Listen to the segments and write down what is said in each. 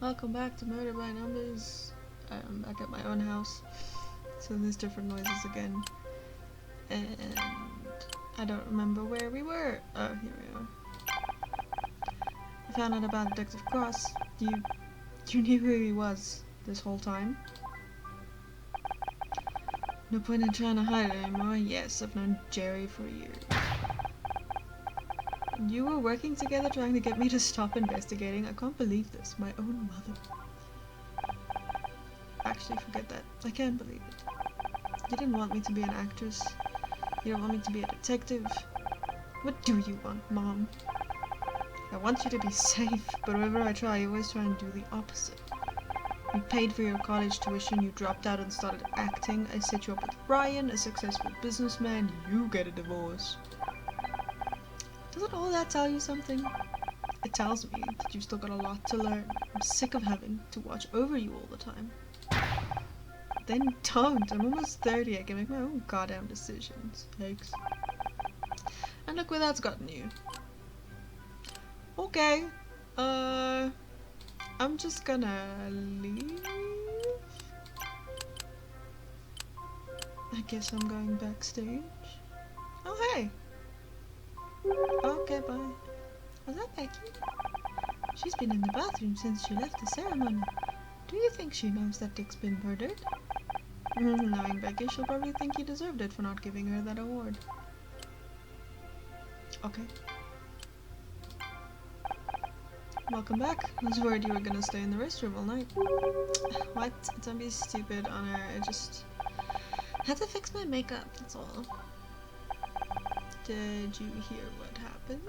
Welcome back to Murder by Numbers. I'm back at my own house, so there's different noises again. And I don't remember where we were. Oh, here we are. I found out about Detective Cross. You knew who he was this whole time? No point in trying to hide it anymore. Yes, I've known Jerry for years. You were working together trying to get me to stop investigating? I can't believe this. My own mother. Actually, forget that. I can't believe it. You didn't want me to be an actress. You don't want me to be a detective. What do you want, Mom? I want you to be safe, but whenever I try, you always try and do the opposite. You paid for your college tuition, you dropped out and started acting. I set you up with Ryan, a successful businessman. You get a divorce. Doesn't all that tell you something? It tells me that you've still got a lot to learn. I'm sick of having to watch over you all the time. Then don't. I'm almost 30. I can make my own goddamn decisions. Yikes. And look where that's gotten you. Okay. I'm just gonna leave. I guess I'm going backstage. Oh, hey. Okay, bye. Was that Becky? She's been in the bathroom since she left the ceremony. Do you think she knows that Dick's been murdered? Knowing Becky, she'll probably think he deserved it for not giving her that award. Okay. Welcome back. I was worried you were gonna stay in the restroom all night. What? Don't be stupid, Honor. I just had to fix my makeup, that's all. Did you hear what happened?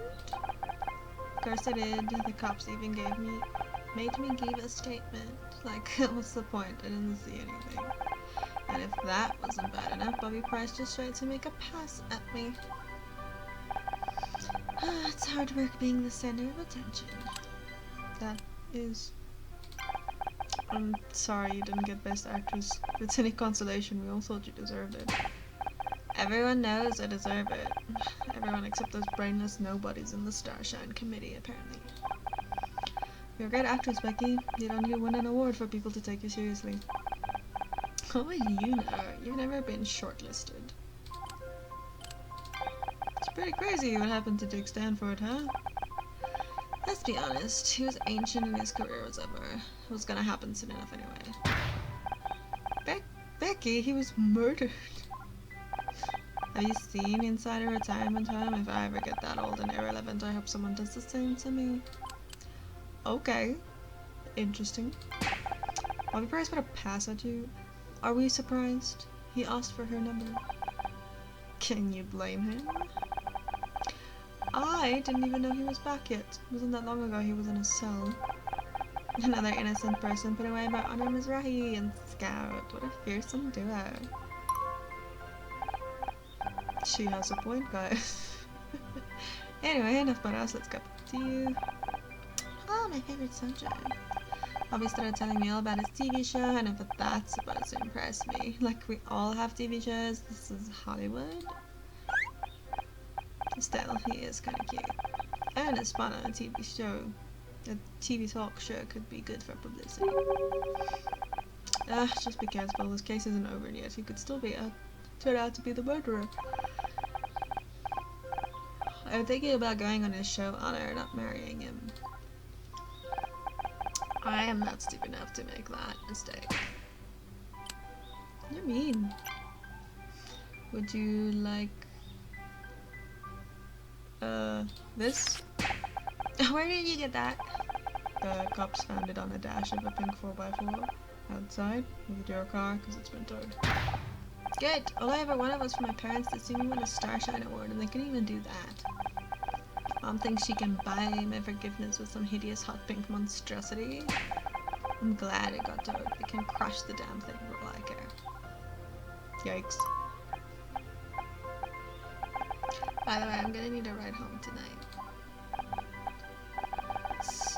Of course I did. The cops even made me give a statement. Like, what's the point? I didn't see anything. And if that wasn't bad enough, Bobby Price just tried to make a pass at me. It's hard work being the center of attention. That is. I'm sorry you didn't get Best Actress. If it's any consolation, we all thought you deserved it. Everyone knows I deserve it. Everyone except those brainless nobodies in the Starshine Committee, apparently. You're a great actress, Becky. You don't need to win an award for people to take you seriously. What would you know? You've never been shortlisted. It's pretty crazy what happened to Dick Stanford, huh? Let's be honest, he was ancient and his career was over. It was gonna happen soon enough anyway. Becky, he was murdered. Have you seen Inside a Retirement Home? If I ever get that old and irrelevant, I hope someone does the same to me. Okay. Interesting. Bobby Price put a pass at you. Are we surprised? He asked for her number. Can you blame him? I didn't even know he was back yet. It wasn't that long ago he was in a cell. Another innocent person put away by Honor Mizrahi and Scout. What a fearsome duo. She has a point, guys. Anyway, enough about us. Let's get back to you. Oh, my favorite subject. Bobby started telling me all about his TV show, and if that's supposed to impress me. Like, we all have TV shows. This is Hollywood. Still, he is kind of cute. And a spot on a TV show. A TV talk show could be good for publicity. Just be careful. This case isn't over yet. He could still turn out to be the murderer. I'm thinking about going on his show, Honor, not marrying him. I am not stupid enough to make that mistake. What do you mean? Would you like this? Where did you get that? The cops found it on a dash of a pink 4x4 outside with your car because it's been towed. Good. All I ever wanted was for my parents to see me win a Starshine Award, and they couldn't even do that. Mom thinks she can buy my forgiveness with some hideous hot pink monstrosity. I'm glad it got towed. They can crush the damn thing for all I care. Yikes. By the way, I'm gonna need a ride home tonight.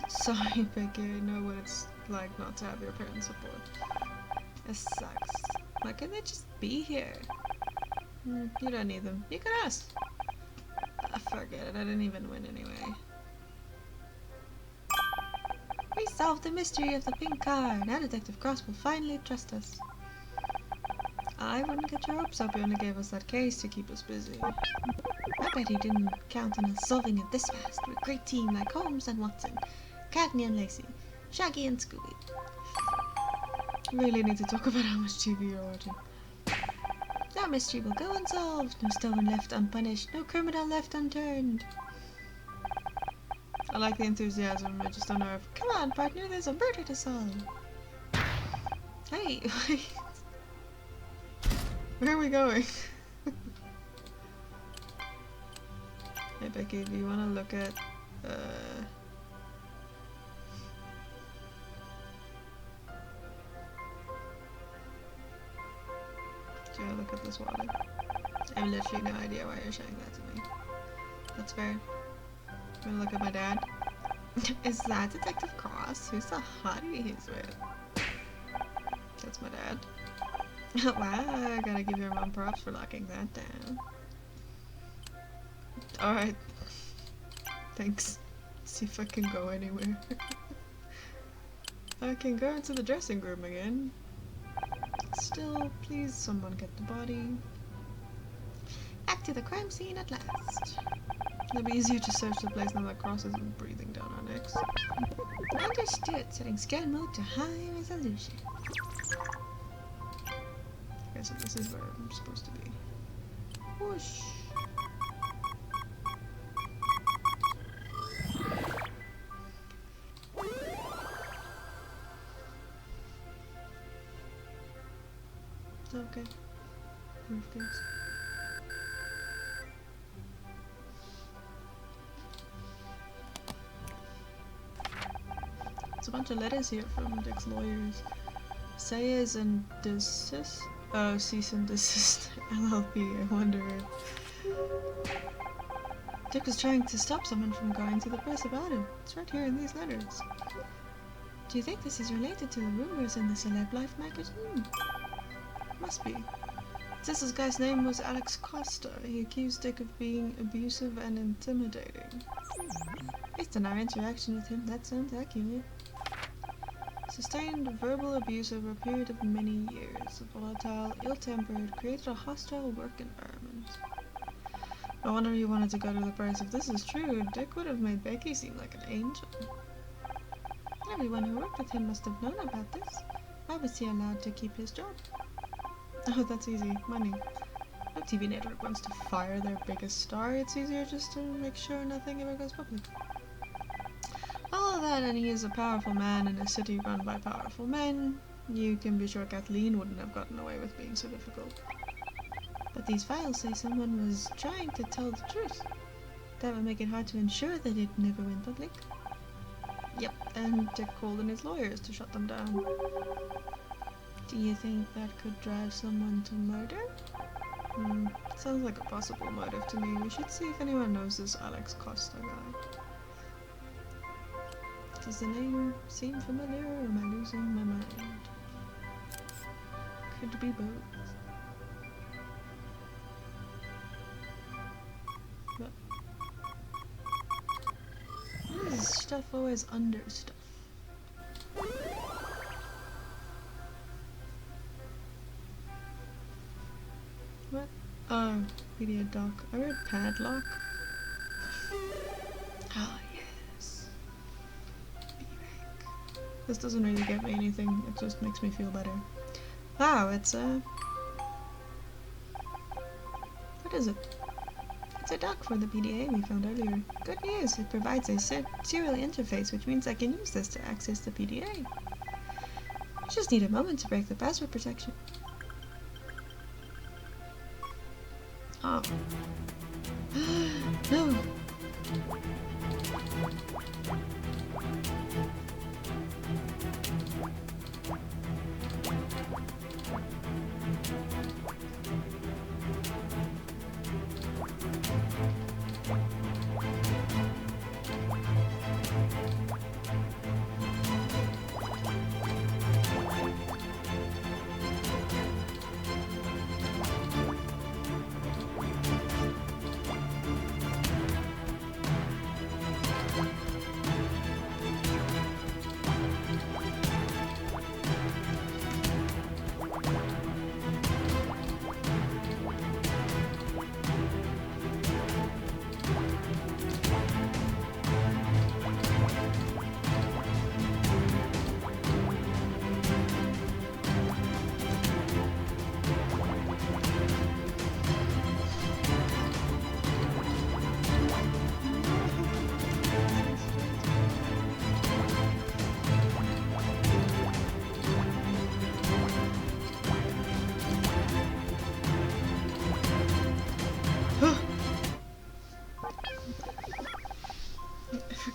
Sorry, Becky, I know what it's like not to have your parents' support. It sucks. Why can't they just be here? You don't need them. You can ask. Forget it, I didn't even win anyway. solved the mystery of the pink car. Now Detective Cross will finally trust us. I wouldn't get your hopes up. He only gave us that case to keep us busy. I bet he didn't count on us solving it this fast with a great team like Holmes and Watson, Cagney and Lacey, Shaggy and Scooby. Really need to talk about how much TV you're watching. Our mystery will go unsolved. No stone left unpunished. No criminal left unturned. I like the enthusiasm. I just don't know if... Come on, partner. There's a murder to solve. Hey, wait. Where are we going? Hey, Becky, do you want to look at... Do you want to look at this wallet? I have literally no idea why you're showing that to me. That's fair. I'm gonna look at my dad. Is that Detective Cross? Who's the hottie he's with? That's my dad. Wow, I gotta give your mom props for locking that down. Alright. Thanks. See if I can go anywhere. I can go into the dressing room again. Still, please someone get the body. Back to the crime scene at last. It'll be easier to search the place now that Cross isn't breathing down our necks. Understood. Setting scan mode to high resolution. Okay, so this is where I'm supposed to be. Whoosh. Okay. Briefcase. It's a bunch of letters here from Dick's lawyers. Sayers and desist. Oh, cease and desist. LLP. I wonder if Dick was trying to stop someone from going to the press about it. It's right here in these letters. Do you think this is related to the rumors in the Celeb Life magazine? Must be. This guy's name was Alex Costa. He accused Dick of being abusive and intimidating. Based on our interaction with him, that sounds accurate. Sustained verbal abuse over a period of many years. Volatile, ill-tempered, created a hostile work environment. I wonder he wanted to go to the press. If this is true, Dick would have made Becky seem like an angel. Everyone who worked with him must have known about this. Why was he allowed to keep his job? Oh, that's easy. Money. No TV network wants to fire their biggest star. It's easier just to make sure nothing ever goes public. All of that, and he is a powerful man in a city run by powerful men. You can be sure Kathleen wouldn't have gotten away with being so difficult. But these files say someone was trying to tell the truth. That would make it hard to ensure that it never went public. Yep, and Dick called in his lawyers to shut them down. Do you think that could drive someone to murder? Sounds like a possible motive to me. We should see if anyone knows this Alex Costa guy. Does the name seem familiar, or am I losing my mind? Could be both. But why is stuff always under stuff? What? Oh, media doc. I read padlock. Ah, yes. B-rank. This doesn't really get me anything, it just makes me feel better. Wow, it's what is it? It's a doc for the PDA we found earlier. Good news, it provides a serial interface, which means I can use this to access the PDA. I just need a moment to break the password protection. Oh. No!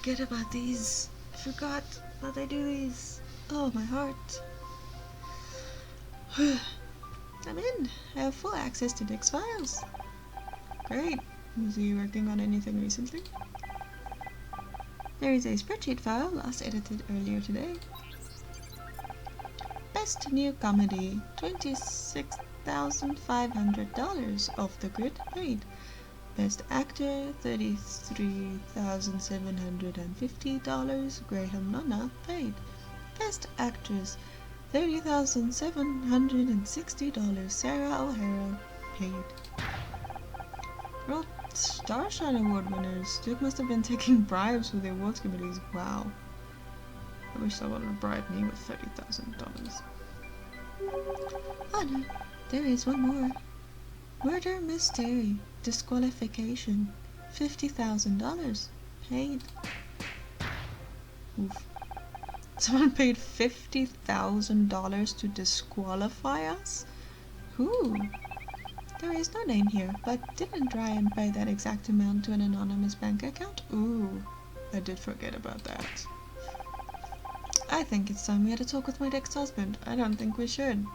forget about these. I forgot that they do these. Oh, my heart. I'm in. I have full access to Dick's files. Great. Was he working on anything recently? There is a spreadsheet file last edited earlier today. Best new comedy, $26,500 off the grid paid. Best actor, $33,750, Graham Nonna paid. Best actress, $30,760, Sarah O'Hara paid. We're all Starshine Award winners. Duke must have been taking bribes with the awards committees. Wow. I wish someone would bribe me with $30,000. Oh no, there is one more. Murder mystery. Disqualification. $50,000. Paid. Oof. Someone paid $50,000 to disqualify us? Who? There is no name here, but didn't Ryan pay that exact amount to an anonymous bank account? Ooh, I did forget about that. I think it's time we had a talk with my ex-husband. I don't think we should.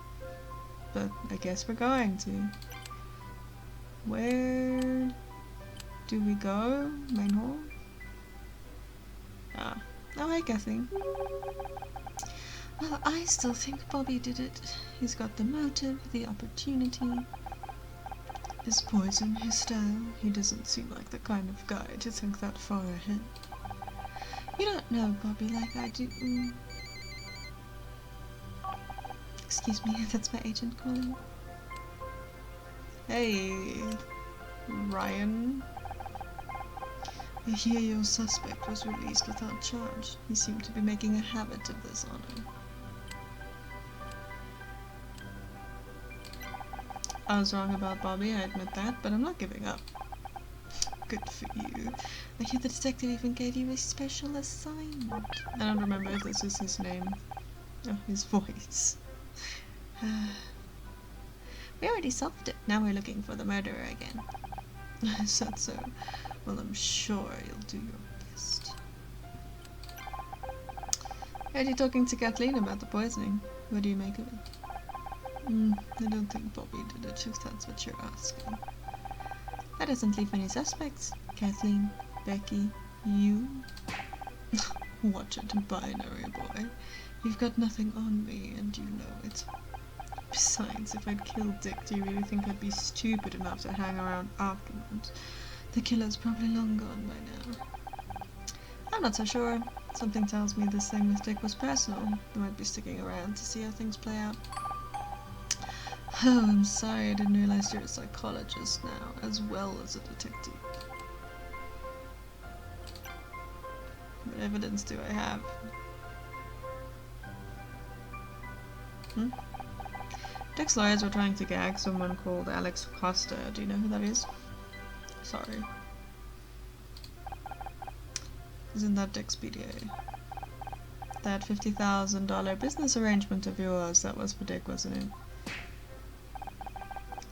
But I guess we're going to. Where do we go? Main hall? Ah. Oh, hi, Kathy. Well, I still think Bobby did it. He's got the motive, the opportunity. His poison, his style. He doesn't seem like the kind of guy to think that far ahead. You don't know Bobby like I do. Excuse me, that's my agent calling. Hey, Ryan. I hear your suspect was released without charge. He seemed to be making a habit of this on him. I was wrong about Bobby, I admit that, but I'm not giving up. Good for you. I hear the detective even gave you a special assignment. I don't remember if this is his name. Oh, his voice. We already solved it. Now we're looking for the murderer again. Is that so? Well, I'm sure you'll do your best. Heard you talking to Kathleen about the poisoning. What do you make of it? I don't think Bobby did it, if that's what you're asking. That doesn't leave any suspects. Kathleen, Becky, you. Watch it, binary boy. You've got nothing on me, and you know it. Besides, if I'd killed Dick, do you really think I'd be stupid enough to hang around afterwards? The killer's probably long gone by now. I'm not so sure. Something tells me this thing with Dick was personal. They might be sticking around to see how things play out. Oh, I'm sorry, I didn't realize you're a psychologist now, as well as a detective. What evidence do I have? Dick's lawyers were trying to gag someone called Alex Costa. Do you know who that is? Sorry. Isn't that Dick's PDA? That $50,000 business arrangement of yours, that was for Dick, wasn't it?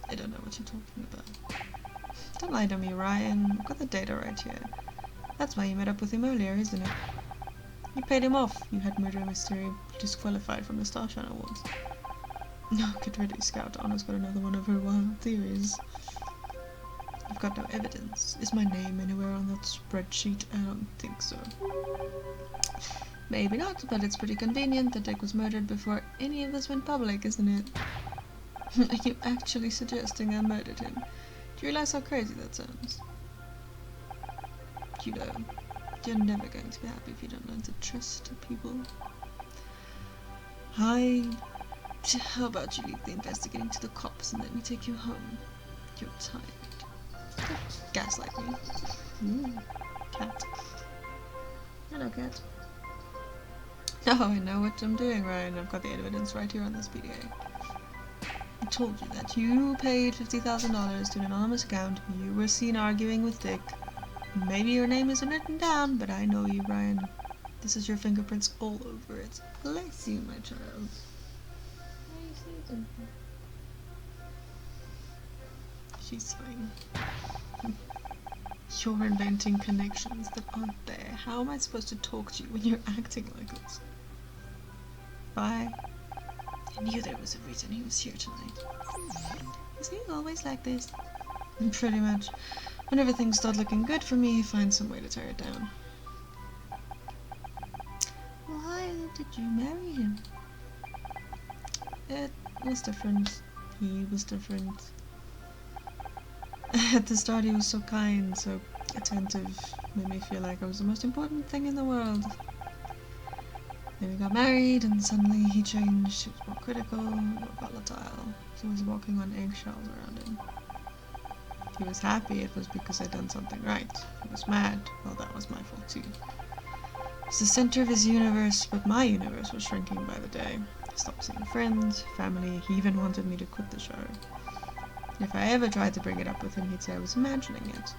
I don't know what you're talking about. Don't lie to me, Ryan. I've got the data right here. That's why you met up with him earlier, isn't it? You paid him off. You had murder mystery disqualified from the Starshine Awards. No, get ready, Scout. Anna's got another one of her wild theories. I've got no evidence. Is my name anywhere on that spreadsheet? I don't think so. Maybe not, but it's pretty convenient that Dick was murdered before any of this went public, isn't it? Are you actually suggesting I murdered him? Do you realize how crazy that sounds? You know, you're never going to be happy if you don't learn to trust people. How about you leave the investigating to the cops and let me take you home? You're tired. Don't gaslight me. Ooh, cat. Hello, cat. Oh, I know what I'm doing, Ryan. I've got the evidence right here on this PDA. I told you that you paid $50,000 to an anonymous account. You were seen arguing with Dick. Maybe your name isn't written down, but I know you, Ryan. This is your fingerprints all over it. Bless you, my child. She's fine. You're inventing connections that aren't there. How am I supposed to talk to you when you're acting like this? Bye. I knew there was a reason he was here tonight. Is he always like this? Pretty much. Whenever things start looking good for me, he finds some way to tear it down. Why did you marry him? It was different. He was different. At the start he was so kind, so attentive, made me feel like I was the most important thing in the world. Then we got married and suddenly he changed. He was more critical, more volatile. He was walking on eggshells around him. If he was happy, it was because I'd done something right. If he was mad, well, that was my fault too. He was the center of his universe, but my universe was shrinking by the day. I stopped seeing friends, family. He even wanted me to quit the show. If I ever tried to bring it up with him, he'd say I was imagining it.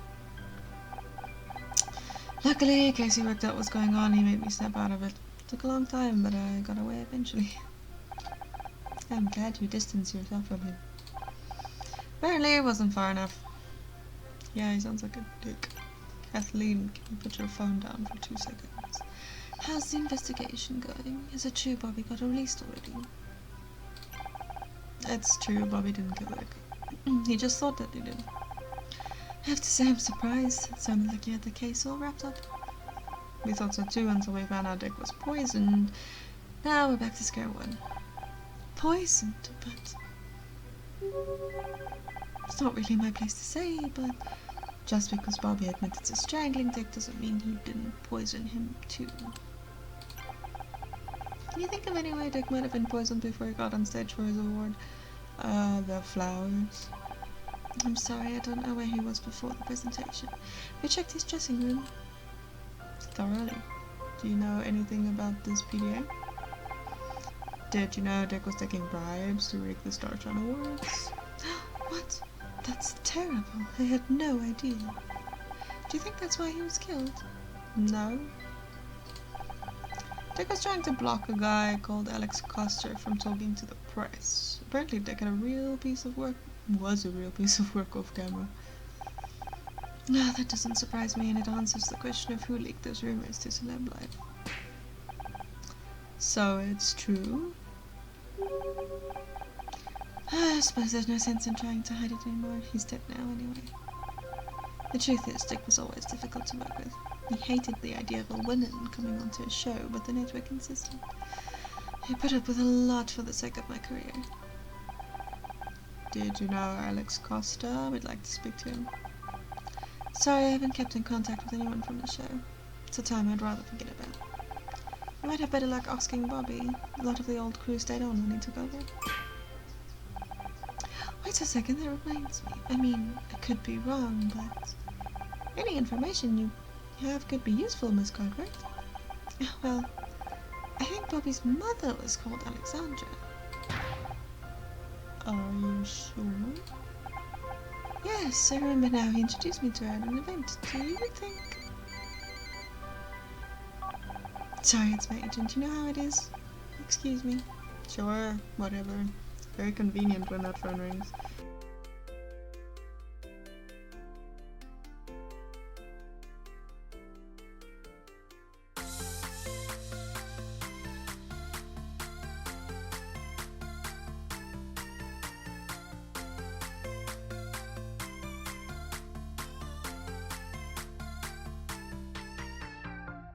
Luckily, Casey worked out what's going on. He made me snap out of it. Took a long time, but I got away eventually. I'm glad you distanced yourself from him. Apparently it wasn't far enough. Yeah, he sounds like a dick. Kathleen, can you put your phone down for 2 seconds? How's the investigation going? Is it true Bobby got released already? It's true, Bobby didn't kill Rick. He just thought that he did. I have to say I'm surprised. It sounded like you had the case all wrapped up. We thought so too until we found out Dick was poisoned. Now we're back to square one. Poisoned, but... It's not really my place to say, but just because Bobby admitted to strangling Dick doesn't mean he didn't poison him too. Can you think of any way Dick might have been poisoned before he got on stage for his award? The flowers. I'm sorry, I don't know where he was before the presentation. We checked his dressing room thoroughly. Do you know anything about this PDA? Did you know Dick was taking bribes to rig the Starshine Awards? What? That's terrible. I had no idea. Do you think that's why he was killed? No. Dick was trying to block a guy called Alex Coster from talking to the press. Apparently Dick had a real piece of work off camera. No, that doesn't surprise me, and it answers the question of who leaked those rumors to Celeb Life. So it's true? I suppose there's no sense in trying to hide it anymore. He's dead now anyway. The truth is, Dick was always difficult to work with. He hated the idea of a woman coming onto his show, but the network insisted. He put up with a lot for the sake of my career. Did you know Alex Costa? We'd like to speak to him. Sorry, I haven't kept in contact with anyone from the show. It's a time I'd rather forget about. You might have better luck asking Bobby. A lot of the old crew stayed on when he took over. Wait a second, that reminds me. I mean, I could be wrong, but any information you have could be useful, Miss Cartwright. Well, I think Bobby's mother was called Alexandra. Are you sure? Yes, I remember now. He introduced me to her at an event. Do you think... Sorry, it's my agent. You know how it is? Excuse me. Sure, whatever. Very convenient when that phone rings.